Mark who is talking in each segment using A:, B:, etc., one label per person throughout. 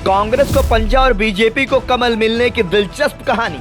A: कांग्रेस को पंजा और बीजेपी को कमल मिलने की दिलचस्प कहानी।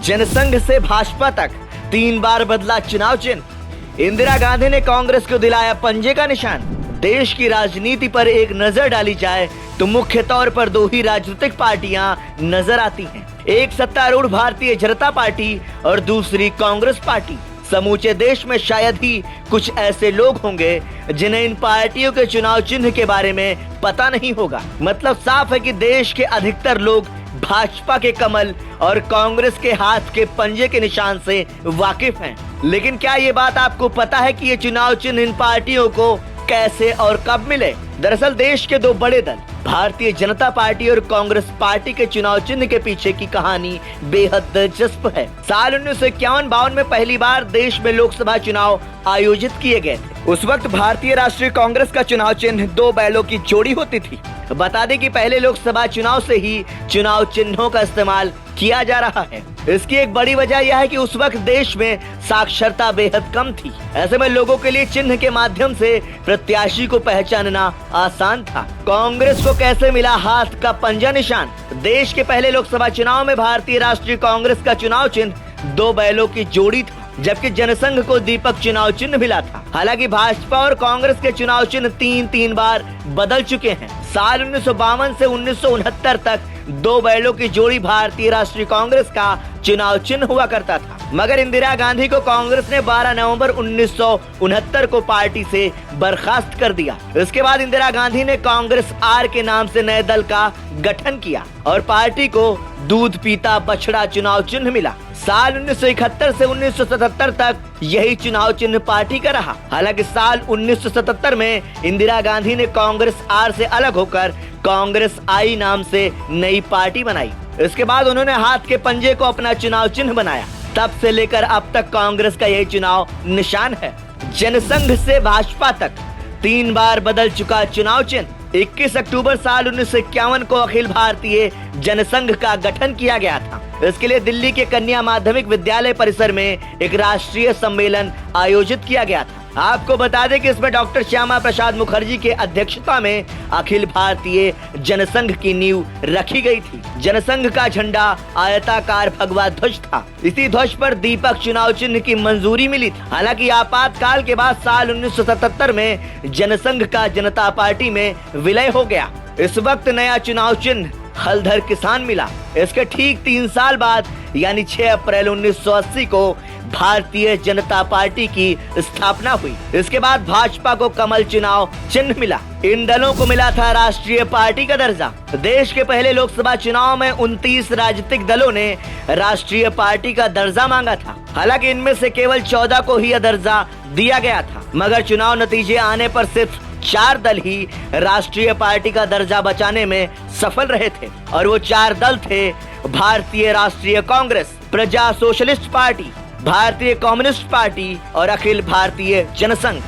A: जनसंघ से भाजपा तक 3 बार बदला चुनाव चिन्ह। इंदिरा गांधी ने कांग्रेस को दिलाया पंजे का निशान। देश की राजनीति पर एक नजर डाली जाए तो मुख्य तौर पर 2 ही राजनीतिक पार्टियां नजर आती हैं। एक सत्तारूढ़ भारतीय जनता पार्टी और दूसरी कांग्रेस पार्टी। समूचे देश में शायद ही कुछ ऐसे लोग होंगे जिन्हें इन पार्टियों के चुनाव चिन्ह के बारे में पता नहीं होगा। मतलब साफ है कि देश के अधिकतर लोग भाजपा के कमल और कांग्रेस के हाथ के पंजे के निशान से वाकिफ हैं। लेकिन क्या ये बात आपको पता है कि ये चुनाव चिन्ह इन पार्टियों को कैसे और कब मिले? दरअसल देश के 2 बड़े दल भारतीय जनता पार्टी और कांग्रेस पार्टी के चुनाव चिन्ह के पीछे की कहानी बेहद दिलचस्प है। साल 1951-52 में पहली बार देश में लोकसभा चुनाव आयोजित किए गए थे। उस वक्त भारतीय राष्ट्रीय कांग्रेस का चुनाव चिन्ह 2 बैलों की जोड़ी होती थी। बता दें कि पहले लोकसभा चुनाव से ही चुनाव चिन्हों का इस्तेमाल किया जा रहा है। इसकी एक बड़ी वजह यह है कि उस वक्त देश में साक्षरता बेहद कम थी। ऐसे में लोगों के लिए चिन्ह के माध्यम से प्रत्याशी को पहचानना आसान था। कांग्रेस को कैसे मिला हाथ का पंजा निशान? देश के पहले लोकसभा चुनाव में भारतीय राष्ट्रीय कांग्रेस का चुनाव चिन्ह 2 बैलों की जोड़ी था, जबकि जनसंघ को दीपक चुनाव चिन्ह मिला था। हालांकि भाजपा और कांग्रेस के चुनाव चिन्ह 3 बार बदल चुके हैं। साल 1952 से 1969 तक 2 बैलों की जोड़ी भारतीय राष्ट्रीय कांग्रेस का चुनाव चिन्ह हुआ करता था। मगर इंदिरा गांधी को कांग्रेस ने 12 नवंबर 1969 को पार्टी से बर्खास्त कर दिया। इसके बाद इंदिरा गांधी ने कांग्रेस आर के नाम से नए दल का गठन किया और पार्टी को दूध पीता बछड़ा चुनाव चिन्ह मिला। साल 1971 से 1977 तक यही चुनाव चिन्ह पार्टी का रहा। हालांकि साल 1977 में इंदिरा गांधी ने कांग्रेस आर से अलग होकर कांग्रेस आई नाम से नई पार्टी बनाई। इसके बाद उन्होंने हाथ के पंजे को अपना चुनाव चिन्ह बनाया। तब से लेकर अब तक कांग्रेस का यही चुनाव निशान है। जनसंघ से भाजपा तक 3 बार बदल चुका चुनाव चिन्ह। 21 अक्टूबर साल 1951 को अखिल भारतीय जनसंघ का गठन किया गया था। इसके लिए दिल्ली के कन्या माध्यमिक विद्यालय परिसर में एक राष्ट्रीय सम्मेलन आयोजित किया गया था। आपको बता दें कि इसमें डॉक्टर श्यामा प्रसाद मुखर्जी के अध्यक्षता में अखिल भारतीय जनसंघ की नींव रखी गई थी। जनसंघ का झंडा आयताकार भगवा ध्वज था। इसी ध्वज पर दीपक चुनाव चिन्ह की मंजूरी मिली थी। हालांकि आपातकाल के बाद साल 1977 में जनसंघ का जनता पार्टी में विलय हो गया। इस वक्त नया चुनाव चिन्ह हलधर किसान मिला। इसके ठीक 3 साल बाद यानी 6 अप्रैल 1980 को भारतीय जनता पार्टी की स्थापना हुई। इसके बाद भाजपा को कमल चुनाव चिन्ह मिला। इन दलों को मिला था राष्ट्रीय पार्टी का दर्जा। देश के पहले लोकसभा चुनाव में 29 राजनीतिक दलों ने राष्ट्रीय पार्टी का दर्जा मांगा था। हालांकि इनमें से केवल 14 को ही यह दर्जा दिया गया था। मगर चुनाव नतीजे आने पर सिर्फ 4 दल ही राष्ट्रीय पार्टी का दर्जा बचाने में सफल रहे थे और वो 4 दल थे भारतीय राष्ट्रीय कांग्रेस, प्रजा सोशलिस्ट पार्टी, भारतीय कम्युनिस्ट पार्टी और अखिल भारतीय जनसंघ।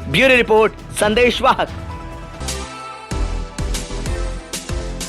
A: Bureau report, संदेशवाहक।